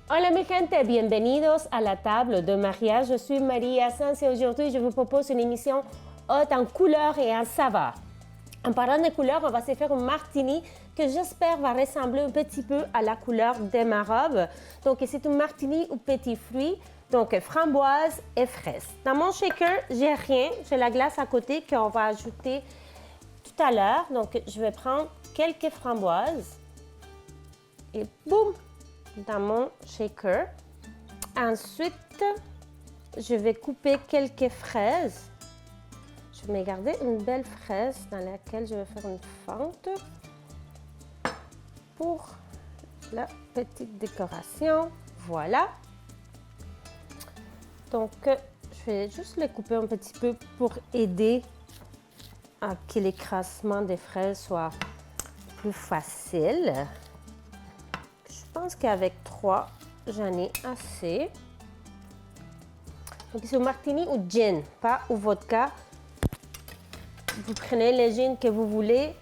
Hola mi gente, bienvenidos a la table de mariage. Je suis Maria Sanz et aujourd'hui je vous propose une émission haute en couleurs et en saveurs. En parlant de couleurs, on va se faire un martini que j'espère va ressembler un petit peu à la couleur de ma robe. Donc c'est un martini aux petits fruits, donc framboise et fraise. Dans mon shaker, j'ai rien, j'ai la glace à côté qu'on va ajouter tout à l'heure. Donc je vais prendre quelques framboises et boum! Dans mon shaker. Ensuite, je vais couper quelques fraises. Je vais me garder une belle fraise dans laquelle je vais faire une fente pour la petite décoration. Voilà. Donc, je vais juste les couper un petit peu pour aider à que l'écrasement des fraises soit plus facile. Je pense qu'avec 3, j'en ai assez. Donc, c'est un martini ou gin, pas ou vodka. Vous prenez le gin que vous voulez.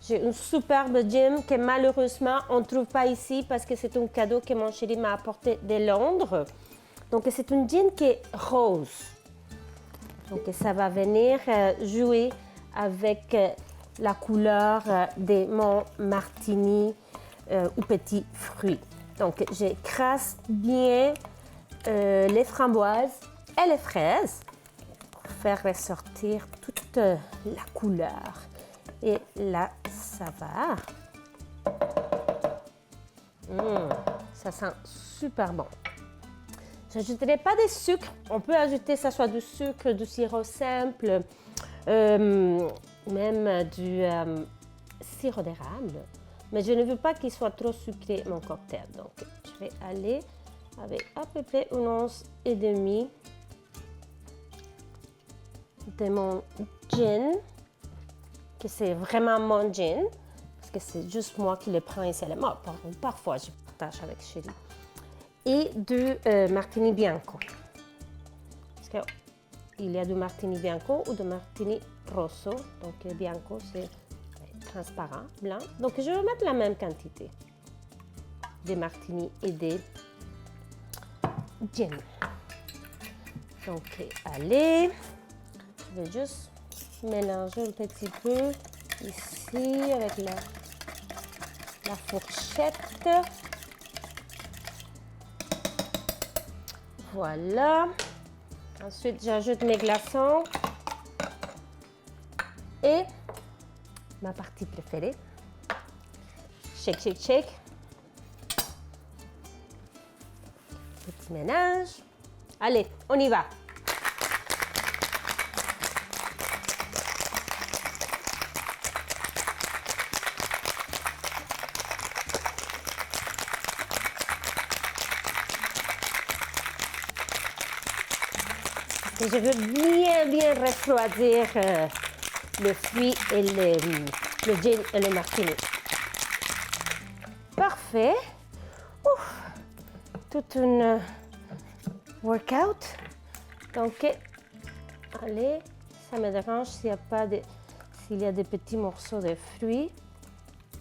J'ai une superbe gin que malheureusement, on ne trouve pas ici parce que c'est un cadeau que mon chéri m'a apporté de Londres. Donc, c'est une gin qui est rose. Donc, ça va venir jouer avec la couleur de mon martini aux petits fruits. Donc, j'écrase bien les framboises et les fraises pour faire ressortir toute la couleur et la saveur. Ça sent super bon. Je n'ajouterai pas de sucre. On peut ajouter, ça soit du sucre, du sirop simple, même du sirop d'érable. Mais je ne veux pas qu'il soit trop sucré, mon cocktail. Donc, je vais aller avec à peu près une once et demie de mon gin, que c'est vraiment mon gin, parce que c'est juste moi qui le prends et c'est le mot. Parfois, je partage avec chéri. Et du martini bianco. Parce qu'il y a du martini bianco ou du martini rosso. Donc, le bianco, c'est transparent, blanc. Donc, je vais mettre la même quantité de martini et de gin. Donc, allez, je vais juste mélanger un petit peu ici avec la fourchette. Voilà. Ensuite, j'ajoute mes glaçons et ma partie préférée. Shake, shake, shake. Petit ménage. Allez, on y va. Et je veux bien refroidir le fruit et le gin et le martini. Parfait. Ouf. Toute une workout. Donc, allez, ça me dérange s'il y a des petits morceaux de fruits.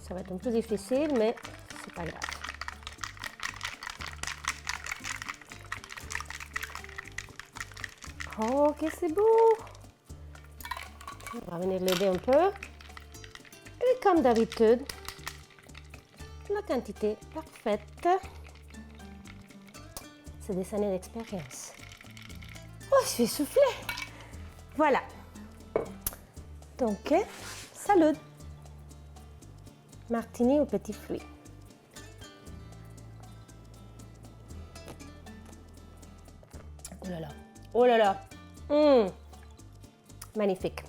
Ça va être un peu difficile, mais c'est pas grave. Oh, que c'est beau! On va venir l'aider un peu. Et comme d'habitude, la quantité parfaite. C'est des années d'expérience. Oh, je suis soufflée! Voilà. Donc, salut! Martini aux petits fruits. Oh là là! Oh là là! Magnifique!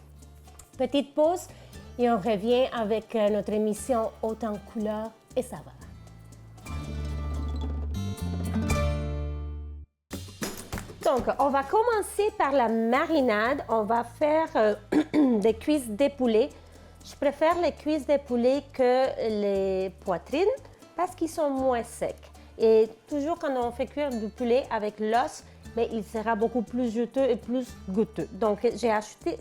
Petite pause et on revient avec notre émission haute en couleurs et saveurs. Donc, on va commencer par la marinade. On va faire des cuisses de poulet. Je préfère les cuisses de poulet que les poitrines parce qu'ils sont moins secs. Et toujours quand on fait cuire du poulet avec l'os, mais il sera beaucoup plus juteux et plus goûteux. Donc, j'ai acheté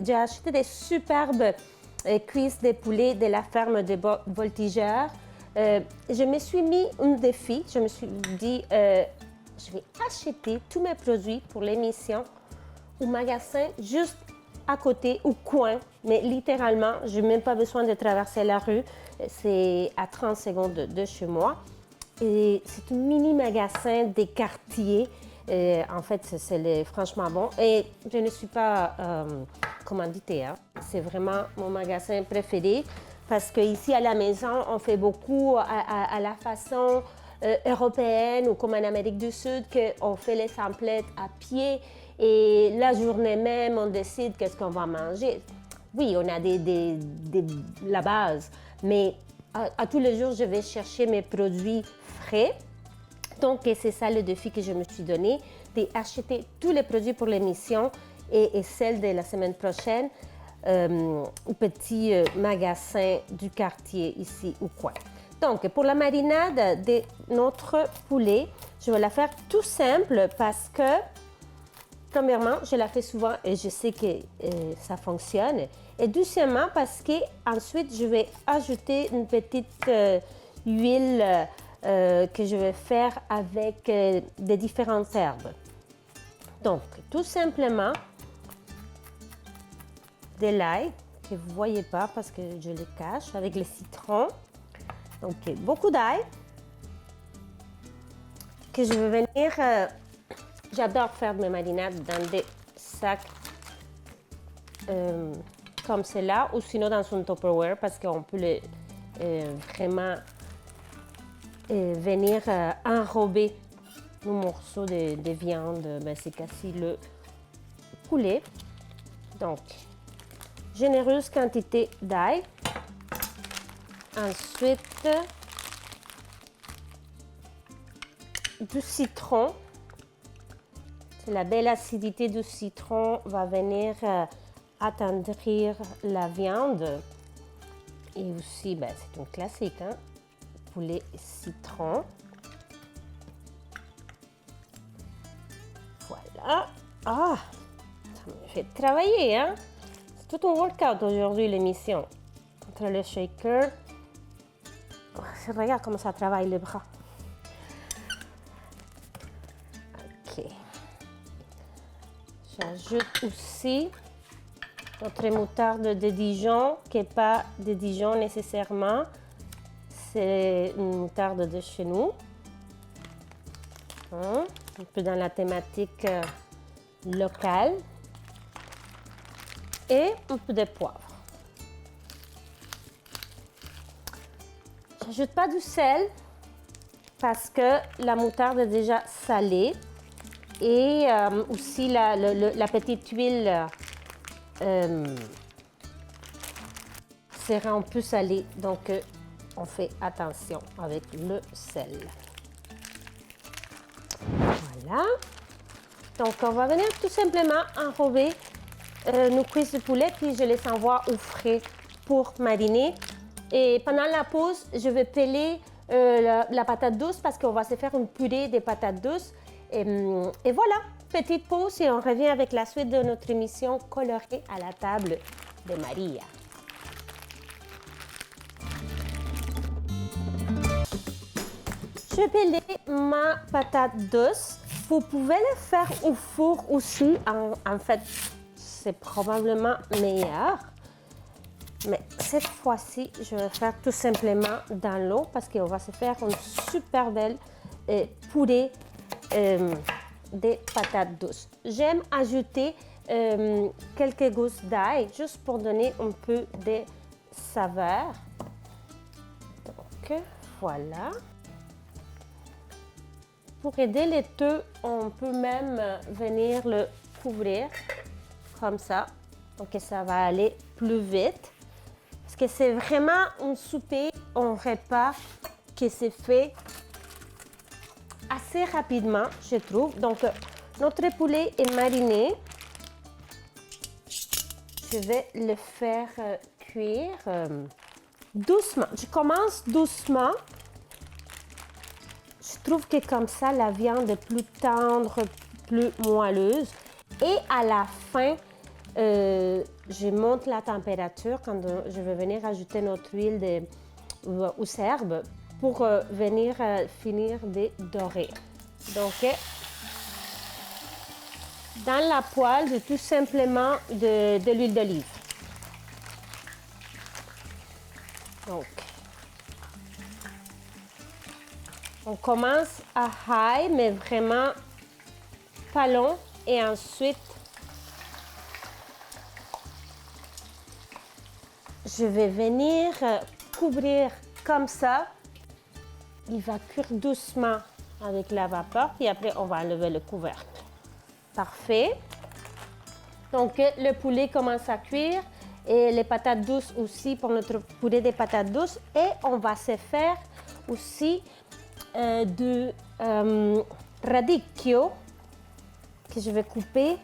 des superbes cuisses de poulet de la ferme de Voltigeur. Je me suis mis un défi. Je me suis dit, je vais acheter tous mes produits pour l'émission au magasin juste à côté, au coin, mais littéralement, je n'ai même pas besoin de traverser la rue. C'est à 30 secondes de chez moi. Et c'est un mini magasin des quartiers. En fait, c'est franchement bon. Et je ne suis pas commanditée. Hein. C'est vraiment mon magasin préféré parce qu'ici à la maison, on fait beaucoup à la façon européenne ou comme en Amérique du Sud, qu'on fait les emplettes à pied et la journée même, on décide qu'est-ce qu'on va manger. Oui, on a la base, mais à tous les jours, je vais chercher mes produits frais. Donc, c'est ça le défi que je me suis donné, d'acheter tous les produits pour l'émission et celle de la semaine prochaine au petit magasin du quartier ici au coin. Donc, pour la marinade de notre poulet, je vais la faire tout simple parce que, premièrement, je la fais souvent et je sais que ça fonctionne. Et deuxièmement, parce que ensuite je vais ajouter une petite huile que je vais faire avec des différentes herbes. Donc, tout simplement, de l'ail que vous ne voyez pas parce que je le cache avec le citron. Donc, beaucoup d'ail que je vais venir... j'adore faire mes marinades dans des sacs comme cela ou sinon dans un Tupperware parce qu'on peut vraiment venir enrober nos morceaux de viande. Ben, c'est quasi le poulet. Donc, généreuse quantité d'ail. Ensuite, du citron. La belle acidité du citron va venir attendrir la viande. Et aussi, ben, c'est un classique, hein? Poulet citron. Voilà. Ah, ça me fait travailler, hein? C'est tout un workout aujourd'hui, l'émission. Entre le shaker. Regarde comment ça travaille les bras. OK. J'ajoute aussi notre moutarde de Dijon, qui n'est pas de Dijon nécessairement. C'est une moutarde de chez nous. Un peu dans la thématique locale. Et un peu de poivre. J'ajoute pas du sel parce que la moutarde est déjà salée. Et aussi la petite huile sera un peu salée. Donc, on fait attention avec le sel. Voilà. Donc, on va venir tout simplement enrober nos cuisses de poulet, puis je les envoie au frais pour mariner. Et pendant la pause, je vais peler la patate douce parce qu'on va se faire une purée de patates douces. Et voilà, petite pause et on revient avec la suite de notre émission colorée à la table de Maria. Je pelais ma patate douce. Vous pouvez le faire au four aussi. En fait, c'est probablement meilleur. Mais cette fois-ci, je vais faire tout simplement dans l'eau parce qu'on va se faire une super belle purée des patates douces. J'aime ajouter quelques gousses d'ail juste pour donner un peu de saveur. Donc, voilà. Pour aider les œufs, on peut même venir le couvrir comme ça. Donc, ça va aller plus vite. Parce que c'est vraiment un souper, un repas qui se fait assez rapidement, je trouve. Donc, notre poulet est mariné. Je vais le faire cuire doucement. Je commence doucement. Je trouve que comme ça, la viande est plus tendre, plus moelleuse. Et à la fin, je monte la température quand je vais venir ajouter notre huile aux herbes pour venir finir de dorer. Donc, dans la poêle, j'ai tout simplement de l'huile d'olive. Donc, on commence à high, mais vraiment pas long. Et ensuite, je vais venir couvrir comme ça. Il va cuire doucement avec la vapeur, puis après, on va enlever le couvercle. Parfait. Donc, le poulet commence à cuire et les patates douces aussi pour notre poulet des patates douces. Et on va se faire aussi du radicchio que je vais couper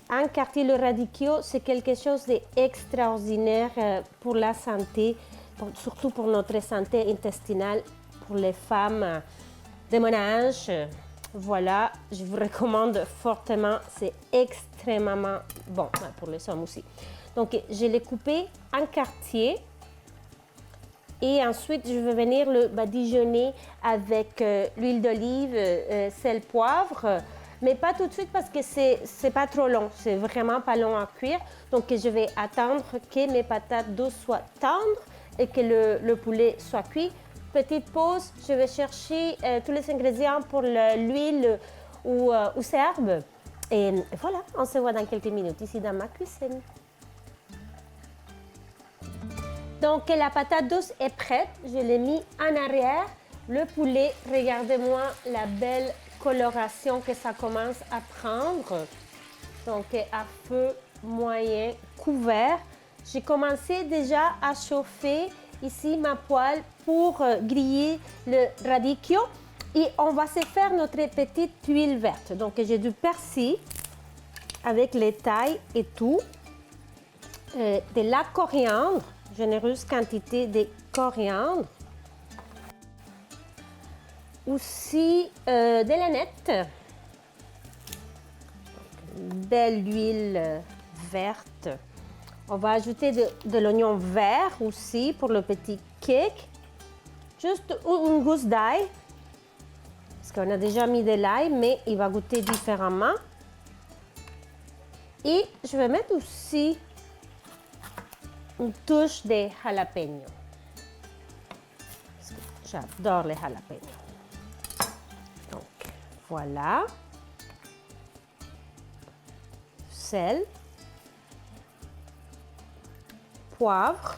en quartier. Le radicchio, c'est quelque chose d'extraordinaire pour la santé, surtout pour notre santé intestinale, pour les femmes de mon âge. Voilà, je vous recommande fortement, c'est extrêmement bon pour les hommes aussi. Donc, je l'ai coupé en quartier. Et ensuite, je vais venir le badigeonner avec l'huile d'olive, sel, poivre. Mais pas tout de suite parce que c'est pas trop long. C'est vraiment pas long à cuire. Donc, je vais attendre que mes patates douces soient tendres et que le poulet soit cuit. Petite pause, je vais chercher tous les ingrédients pour l'huile ou herbe. Et voilà, on se voit dans quelques minutes ici dans ma cuisine. Donc, la patate douce est prête. Je l'ai mis en arrière. Le poulet, regardez-moi la belle coloration que ça commence à prendre. Donc, à feu moyen couvert. J'ai commencé déjà à chauffer ici ma poêle pour griller le radicchio. Et on va se faire notre petite huile verte. Donc, j'ai du persil avec les tailles et tout. De la coriandre. Généreuse quantité de coriandre. Aussi de l'aneth. Belle huile verte. On va ajouter de l'oignon vert aussi pour le petit cake. Juste une gousse d'ail. Parce qu'on a déjà mis de l'ail, mais il va goûter différemment. Et je vais mettre aussi une touche de jalapeno. J'adore les jalapenos. Donc, voilà. Sel. Poivre.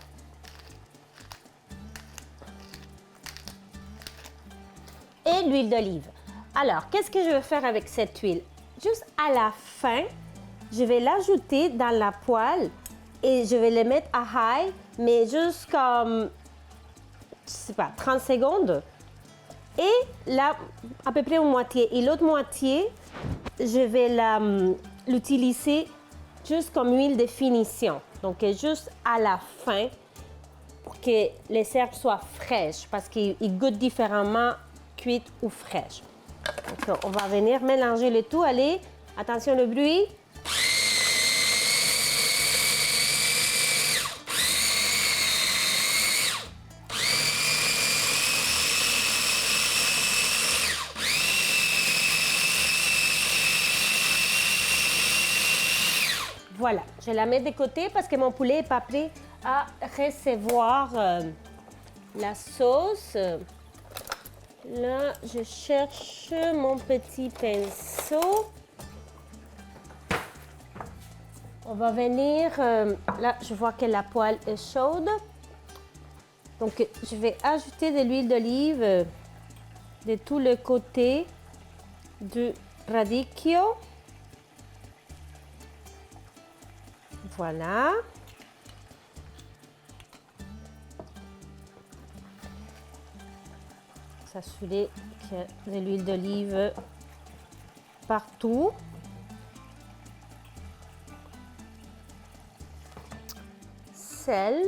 Et l'huile d'olive. Alors, qu'est-ce que je vais faire avec cette huile? Juste à la fin, je vais l'ajouter dans la poêle. Et je vais les mettre à high, mais juste comme, je sais pas, 30 secondes. Et là, à peu près une moitié. Et l'autre moitié, je vais l'utiliser juste comme huile de finition. Donc, juste à la fin, pour que les herbes soient fraîches, parce qu'ils goûtent différemment cuites ou fraîches. Donc, on va venir mélanger le tout. Allez, attention le bruit. Voilà, je la mets de côté parce que mon poulet n'est pas prêt à recevoir la sauce. Là, je cherche mon petit pinceau. On va venir, là, je vois que la poêle est chaude. Donc, je vais ajouter de l'huile d'olive de tous les côtés du radicchio. Voilà. S'assurer qu'il y a de l'huile d'olive partout. Sel.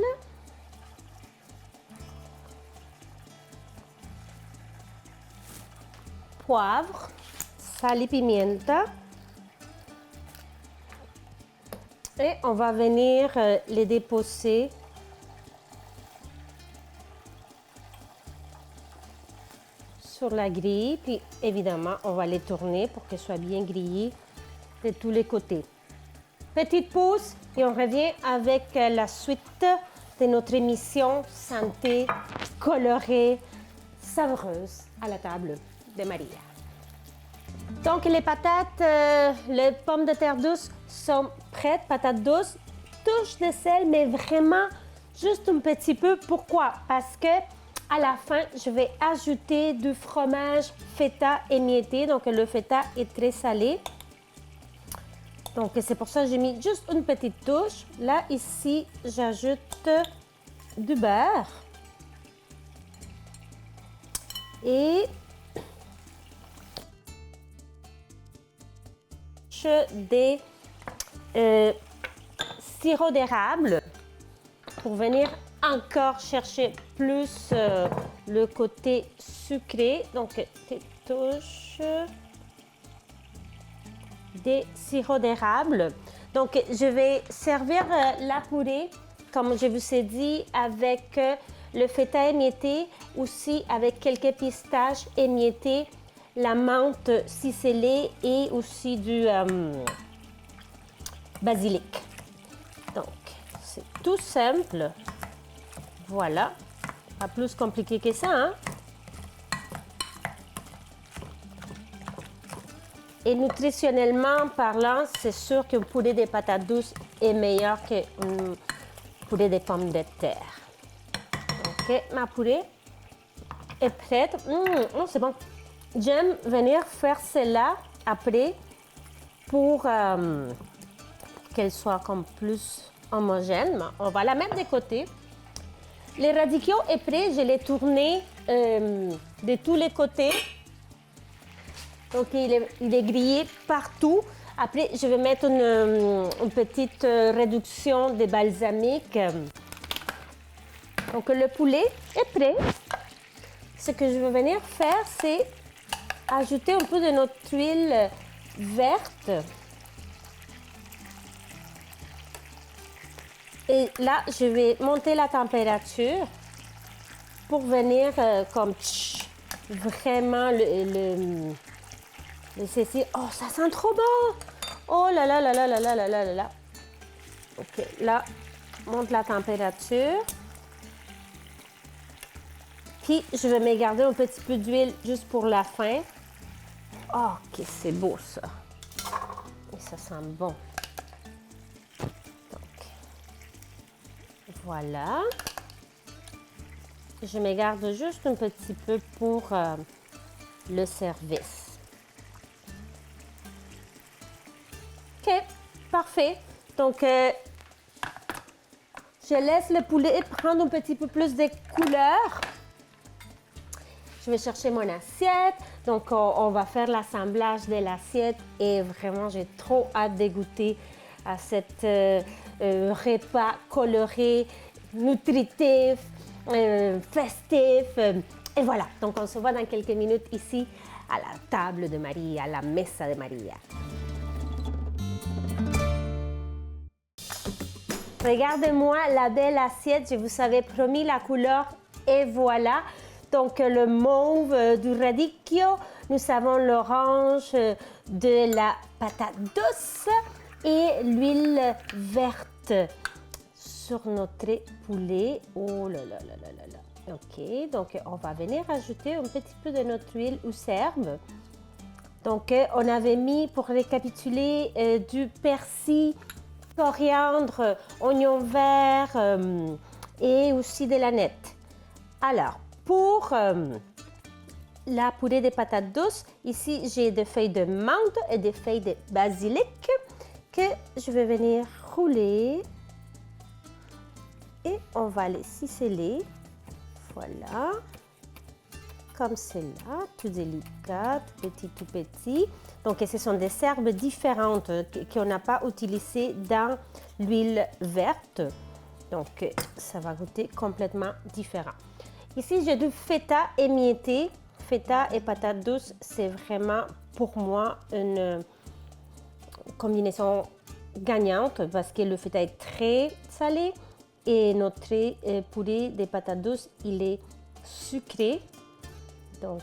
Poivre. Sal et pimienta. Et on va venir les déposer sur la grille. Puis évidemment, on va les tourner pour qu'elles soient bien grillées de tous les côtés. Petite pause et on revient avec la suite de notre émission santé colorée, savoureuse à la table de Maria. Donc les patates, les pommes de terre douces sont prêtes. Patates douces, touche de sel, mais vraiment juste un petit peu. Pourquoi? Parce que à la fin, je vais ajouter du fromage feta émietté. Donc le feta est très salé. Donc c'est pour ça que j'ai mis juste une petite touche. Là, ici, j'ajoute du beurre. Et des sirop d'érable pour venir encore chercher plus le côté sucré. Donc, des touches des sirops d'érable. Donc, je vais servir la purée, comme je vous ai dit, avec le feta émietté, aussi avec quelques pistaches émiettées, la menthe ciselée et aussi du basilic. Donc, c'est tout simple. Voilà. Pas plus compliqué que ça, hein? Et nutritionnellement parlant, c'est sûr qu'un poulet de patates douces est meilleur qu'un poulet de pommes de terre. OK, ma poulet est prête. C'est bon. J'aime venir faire cela après pour qu'elle soit comme plus homogène. On va la mettre de côté. Les radicchio est prêt. Je l'ai tourné de tous les côtés. Donc, il est grillé partout. Après, je vais mettre une petite réduction de balsamique. Donc, le poulet est prêt. Ce que je vais venir faire, c'est ajouter un peu de notre huile verte. Et là, je vais monter la température pour venir comme vraiment le ceci. Oh, ça sent trop bon! Oh là là là là là là là là là. OK, là, monte la température. Puis, je vais me garder un petit peu d'huile juste pour la fin. Oh, OK, c'est beau ça. Et ça sent bon. Donc, voilà. Je me garde juste un petit peu pour le service. OK, parfait. Donc, je laisse le poulet prendre un petit peu plus de couleur. Je vais chercher mon assiette. Donc, on va faire l'assemblage de l'assiette et vraiment, j'ai trop hâte de goûter à cet repas coloré, nutritif, festif. Et voilà, donc on se voit dans quelques minutes ici à la table de Maria, à la mesa de Maria. Regardez-moi la belle assiette, je vous avais promis la couleur et voilà. Donc le mauve du radicchio, nous avons l'orange de la patate douce et l'huile verte sur notre poulet. Oh là là là là là là. OK, donc on va venir ajouter un petit peu de notre huile ou herbe. Donc on avait mis, pour récapituler, du persil, coriandre, oignon vert et aussi de l'aneth. Alors, pour la purée de patates douces, ici j'ai des feuilles de menthe et des feuilles de basilic que je vais venir rouler et on va les ciseler. Voilà, comme cela, tout délicat, tout petit. Donc, ce sont des herbes différentes qu'on n'a pas utilisées dans l'huile verte. Donc, ça va goûter complètement différent. Ici, j'ai du feta émietté. Feta et patates douces, c'est vraiment pour moi une combinaison gagnante parce que le feta est très salé et notre purée de patates douces, il est sucré. Donc,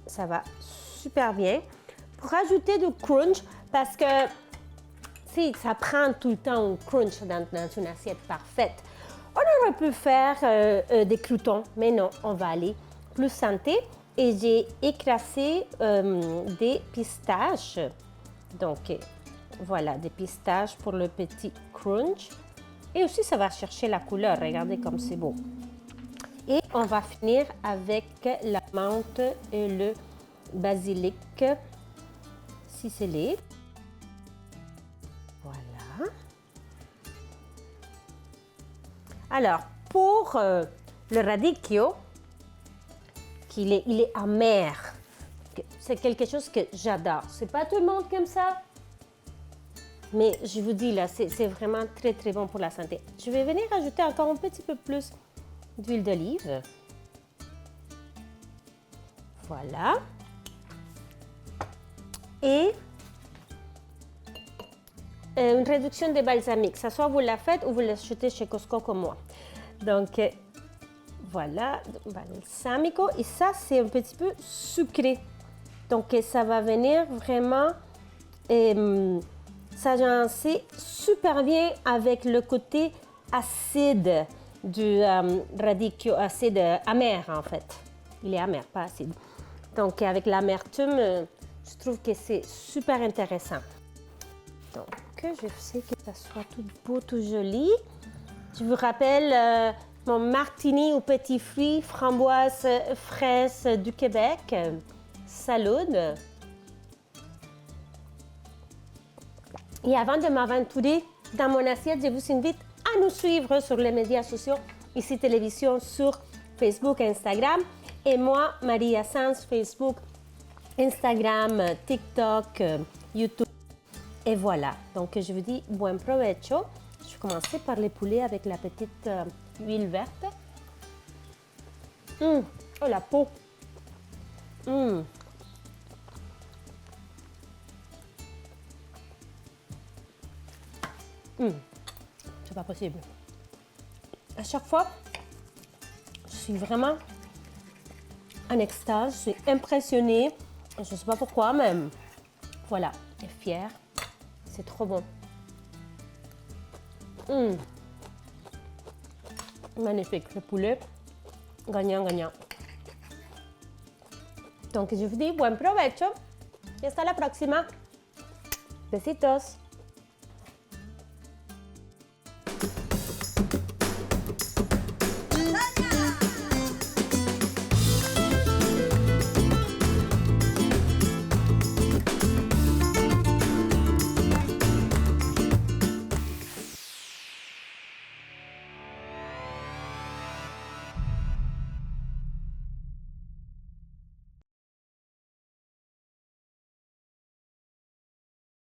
ça va super bien. Pour ajouter du crunch, parce que si ça prend tout le temps un crunch dans une assiette parfaite, on aurait pu faire des croûtons, mais non, on va aller plus santé. Et j'ai écrasé des pistaches. Donc, voilà, des pistaches pour le petit crunch. Et aussi, ça va chercher la couleur. Regardez comme c'est beau. Et on va finir avec la menthe et le basilic ciselé. Voilà. Alors, pour le radicchio, il est amer. C'est quelque chose que j'adore. C'est pas tout le monde comme ça. Mais je vous dis là, c'est vraiment très très bon pour la santé. Je vais venir ajouter encore un petit peu plus d'huile d'olive. Voilà. Et une réduction de balsamique. Ça soit vous la faites ou vous l'achetez chez Costco comme moi. Donc voilà, balsamico. Et ça, c'est un petit peu sucré. Donc ça va venir vraiment s'agencer super bien avec le côté acide du radicchio, acide amer en fait. Il est amer, pas acide. Donc avec l'amertume, je trouve que c'est super intéressant. Donc je sais que ça soit tout beau, tout joli. Je vous rappelle mon martini aux petits fruits, framboises, fraises du Québec. Salud. Et avant de m'aventurer dans mon assiette, je vous invite à nous suivre sur les médias sociaux, ici télévision, sur Facebook, Instagram. Et moi, Maria Sanz, Facebook, Instagram, TikTok, YouTube. Et voilà. Donc, je vous dis buen provecho. Je vais commencer par les poulets avec la petite huile verte. Oh, la peau. C'est pas possible. À chaque fois, je suis vraiment en extase, je suis impressionnée. Je ne sais pas pourquoi, mais voilà, et fière. C'est trop bon. Magnifique, le poulet, gagnant, gagnant. Donc, je vous dis buen provecho y hasta la próxima. Besitos.